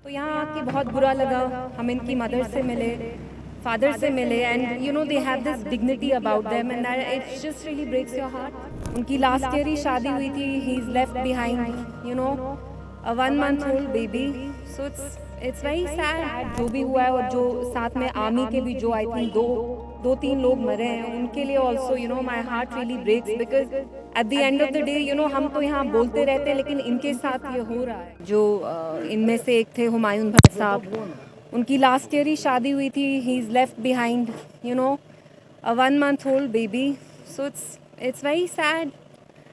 तो यहाँ आके बहुत बुरा लगा। हम इनकी मदर से मिले, फादर से मिले, and you know they have this dignity about them and it's just really breaks your heart. उनकी लास्ट ईयर ही शादी हुई थी। He is left behind you know a 1 month old baby. So it's very sad जो भी हुआ है, और जो साथ में आर्मी के भी जो आई थिंक दो तीन लोग मरे हैं, उनके लिए also you know my heart really breaks, because at the end of the day you know हम तो यहाँ बोलते रहते हैं, लेकिन इनके साथ ये हो रहा है। जो इनमें से एक थे हुमायूं भट्ट साहब, उनकी लास्ट ईयर ही शादी हुई थी। He is left behind you know a 1 month old baby. So it's very sad.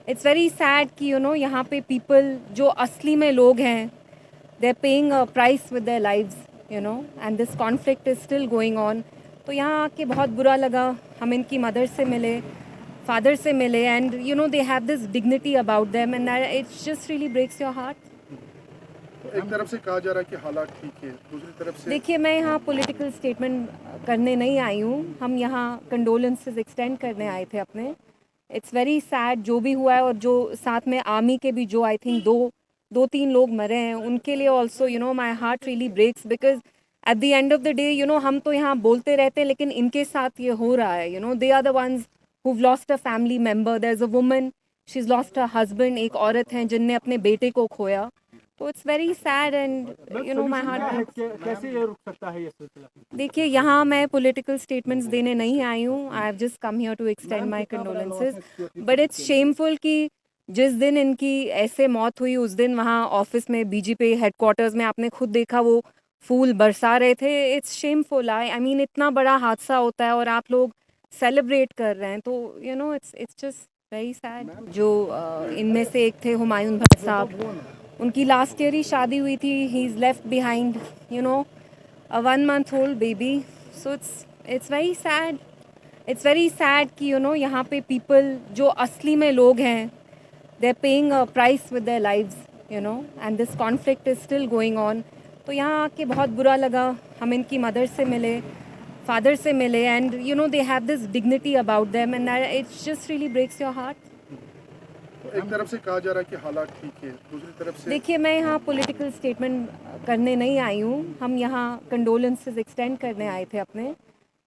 It's very sad कि यू नो यहाँ पे पीपल जो असली में लोग हैं, they are paying a price with their lives you know, and this conflict is still going on. तो यहाँ आके बहुत बुरा लगा। हम इनकी मदर से मिले, फादर से मिले, and you know they have this dignity about them and it's just really breaks your heart. तो एक तरफ से कहा जा रहा है कि हालात ठीक है, दूसरी तरफ से देखिए, मैं यहाँ पॉलिटिकल स्टेटमेंट करने नहीं आई हूँ। हम यहाँ कंडोलेंसेस एक्सटेंड करने आए थे अपने। इट्स वेरी सैड जो भी हुआ है, और जो साथ में आर्मी के भी जो आई थिंक दो तीन लोग मरे हैं, उनके लिए also you know my heart really breaks, because at the end of the day you know हम तो यहाँ बोलते रहते हैं, लेकिन इनके साथ ये हो रहा है। You know they are the ones who've lost a family member. There's a woman, she's lost her husband. एक औरत हैं जिनने अपने बेटे को खोया। तो it's very sad and you know my heart. कैसे ये रुक सकता है ये सिलसिला? देखिए, यहाँ मैं पॉलिटिकल स्टेटमेंट्स देने नहीं आई हूँ। I have just come here to extend my condolences, but it's shameful कि जिस दिन इनकी ऐसे मौत हुई, उस दिन वहाँ ऑफिस में बीजेपी हेडक्वार्टर्स में आपने खुद देखा वो फूल बरसा रहे थे। It's shameful. आई मीन इतना बड़ा हादसा होता है और आप लोग सेलिब्रेट कर रहे हैं, तो you know it's just very sad. जो इनमें से एक थे हुमायूं भट्ट साहब, उनकी लास्ट ईयर ही शादी हुई थी। He is left behind you know a 1 month old baby. So it's very sad. It's very sad कि यू नो यहाँ पे पीपल जो असली में लोग हैं, they are paying a price with their lives you know, and this conflict is still going on. तो यहाँ आके बहुत बुरा लगा। हम इनकी मदर से मिले, फादर से मिले, and you know they have this dignity about them and it's just really breaks your heart. तो एक तरफ से कहा जा रहा है कि हालात ठीक है, दूसरी तरफ से देखिए, मैं यहाँ पॉलिटिकल स्टेटमेंट करने नहीं आई हूँ। हम यहाँ कंडोलेंसेस एक्सटेंड करने आए थे अपने।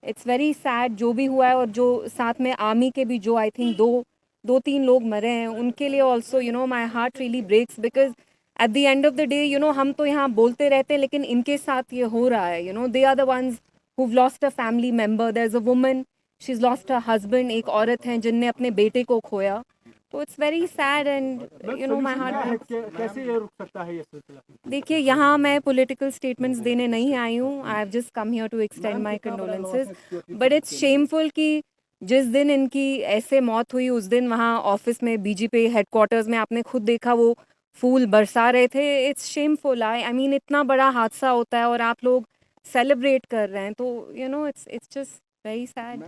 इट्स वेरी सैड जो भी हुआ है, और जो साथ में आर्मी के भी जो आई थिंक दो तीन लोग मरे हैं, उनके लिए also you know my heart really breaks, because at the end of the day you know हम तो यहाँ बोलते रहते हैं, लेकिन इनके साथ ये हो रहा है। You know they are the ones who've lost a family member. There's a woman, she's lost her husband. एक औरत हैं जिनने अपने बेटे को खोया। तो it's very sad and you know my heart. कैसे ये रुक सकता है ये सिलसिला? देखिए, यहाँ मैं पॉलिटिकल स्टेटमेंट्स देने नहीं आई हूँ। I have just come here to extend my condolences, but it's shameful कि जिस दिन इनकी ऐसे मौत हुई, उस दिन वहाँ ऑफिस में बीजेपी हेडक्वार्टर्स में आपने खुद देखा वो फूल बरसा रहे थे। It's shameful. आई मीन इतना बड़ा हादसा होता है और आप लोग सेलिब्रेट कर रहे हैं, तो you know it's just very sad.